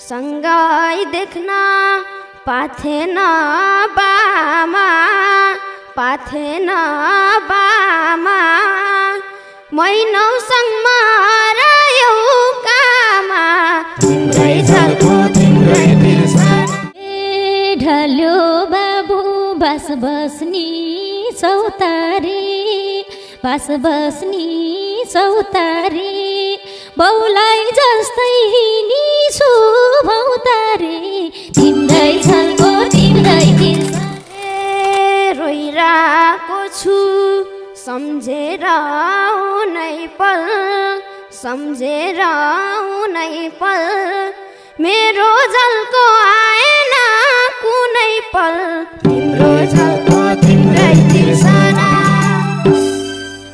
सँगै देख्न पाथेन बामा पाथेन बामा महिनौसम्म रह्यौ कामा तिम्रै झल्को तिम्रै ढल्यो बाबु बास बस्नी चौतारी बास बस्नी चौतारी बाउलाई जस्तै नि छु भौतारी तिम्रै झल्को तिम्रै रोइरहेको छु सम्झेर उनै पल सम्झेर उनै पल मेरो झल्को आएन कुनै पल तिम्रो झल्को तिम्रै तिर्सना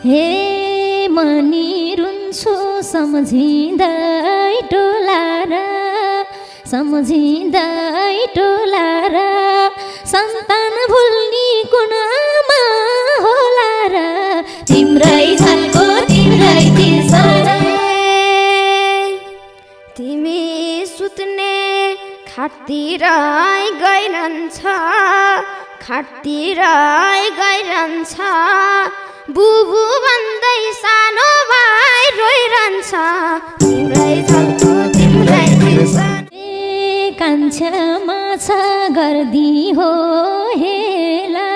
हे मनी रुन्छु सम्झिँदै टोलार सम्झिँदै टोलार सन्तान भुल्नी कुनामा होला र तिम्रै झल्को तिम्रै तिर्सना तिमी सुत्ने खाटतिर गइरहन्छ खाटतिर गइरहन्छ बुबु भन्दै सानो भाइ रोइरहन्छ तिम्रै झल्को तिम्रै तिर्सना कान्छामा छ गर्दी हो हेला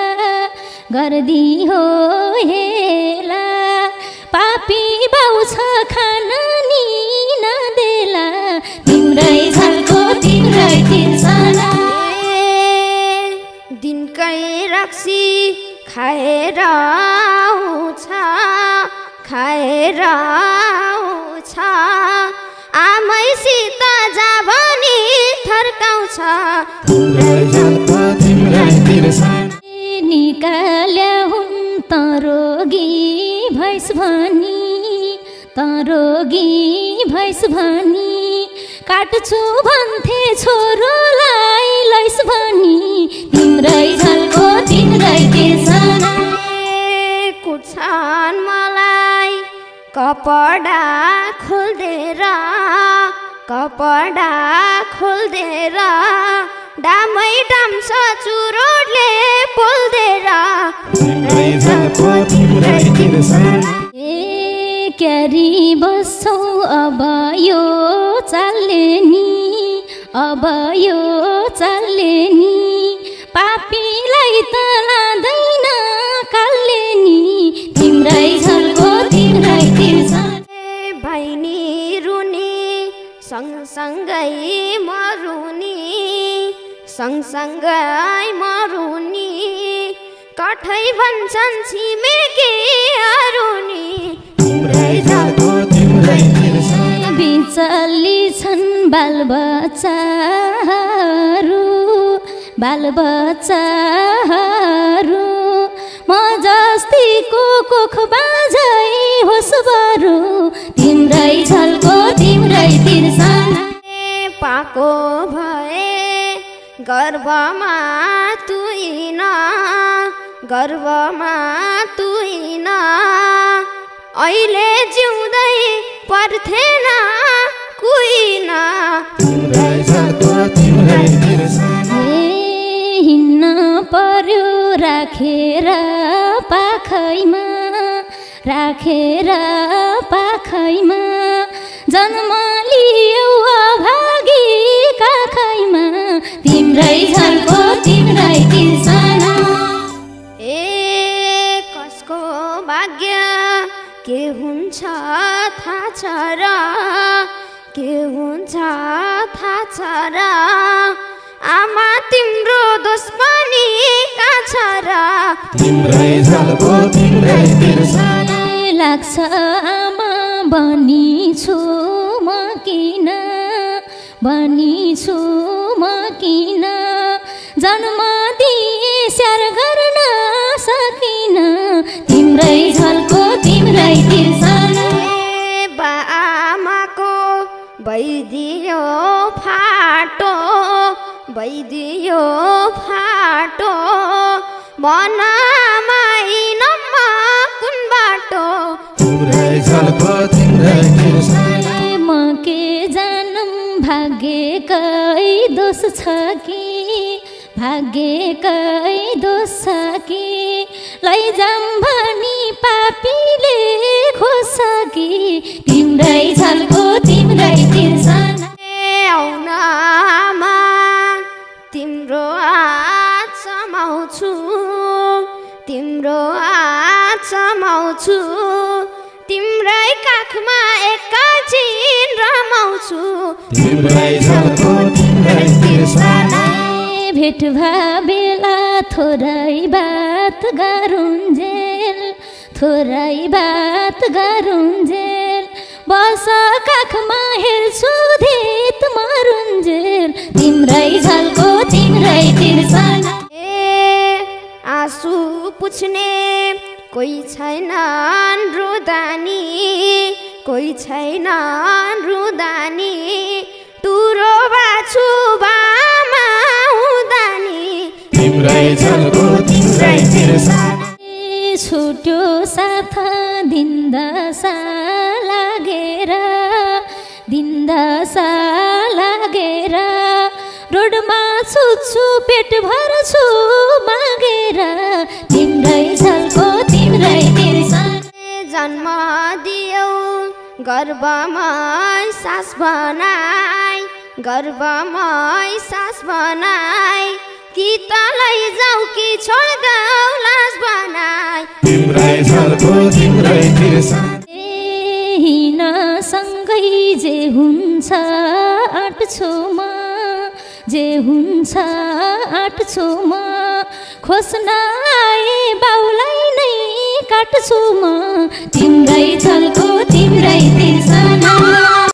गर्दी हो हेला पापी बाउ छ खान नि नदेला तिम्रै झल्को तिम्रै तिर्सना दिनकै रक्सी खाएर आउँछ खाएर आउँछ आमैसित जा भनी थर्काउँछ तिम्रै झल्को तिम्रै तिर्सना निकाल्या हुन् त रोगी भैस भनी त रोगी भैस भनी काट्छु भन्थे छोरोलाई लैस भनी तिम्रै झल्को तिम्रै तिर्सना कुट्छन् मलाई कपडा खोल्देर कपडा खोल्देर डामै डाम्छ चुरोटले पोल्देर तिम्रै झल्को तिम्रै तिर्सना क्यारी बस्छौ अब यो चालले नि अब यो चालले नि पापीलाई त लाँदैन कालले नि तिम्रै झल्को तिम्रै तिर्सना भैनी रुनी सँगसँगै मरुनी सँगसँगै मरुनी कठै भन्छन् छिमेकीहरू नि तिम्रै झल्को तिम्रै तिर्सना बिचल्ली छन् बालबच्चाहरू म जस्तीको कोख बाझै होस् बरु तिम्रै झल्को तिम्रै तिर्सना पाको भए गर्भमा तुइन गर्भमा तुइन अहिले जिउँदै पर्थेन कुइन तिम्रै झल्को तिम्रै तिर्सना हिँड्न पर्यो राखेर पाखैमा जन्म लियौ अभागी काखैमा तिम्रै झल्को तिम्रै तिर्सना कसको भाग्य के हुन्छ थाहा छ र के हुन्छ थाहा छ र आमा तिम्रो दोष पनि का छ र तिम्रै झल्को तिम्रै तिर्सना लाग्छ आमा बनी छु म किन जन्म दिए स्याहार गर्न सकिन तिम्रै झल्को तिम्रै तिर्सना आमाको भइदियो फाटो बनामाइनम कुन बाटो तिम्रै झल्को तिम्रै तिर्सना म के भाग्यकै दोष छ कि भाग्यकै दोष छ कि लैजाम भनी पापीले खोज्छ कि तिम्रै झल्को तिम्रै तिर्सना आउन आमा तिम्रो हात समाउँछु तिम्रो हात समाउँछु तिम्रै काखमा एकैछिन रमाउँछु तिम्रै झल्को तिम्रै तिर्सना भेट बेला थोरै बात गरुन्जेल थोरै बात गरुन्जेल बस काखमा हेर्छु धित मरुन्जेल तिम्रै झल्को तिम्रै तिर्सना आँसु पुछ्ने कोही छैनन् रुदानी कोही छैनन् रुदानी टुरो बाछु बामा हुँदानी तिम्रै झल्को तिम्रै तिर्सना छुट्यो साथ दिन्दसा लागेर रोडमा सुत्छु पेट भर्छु मागेर तिम्रै झल्को तिम्रै तिर्सना जन्म दियौ गर्भमै सास बनाई गर्भमै सास बनाई कि त लैजाऊ कि छोड्देऊ लास बनाई तिम्रै झल्को तिम्रै तिर्सना हिँड सँगै जे हुन्छ आँट्छु म जे हुन्छ आँट्छु म खोज्न आए बाउलाई नै काट्छु म तिम्रै झल्को तिम्रै तिर्सना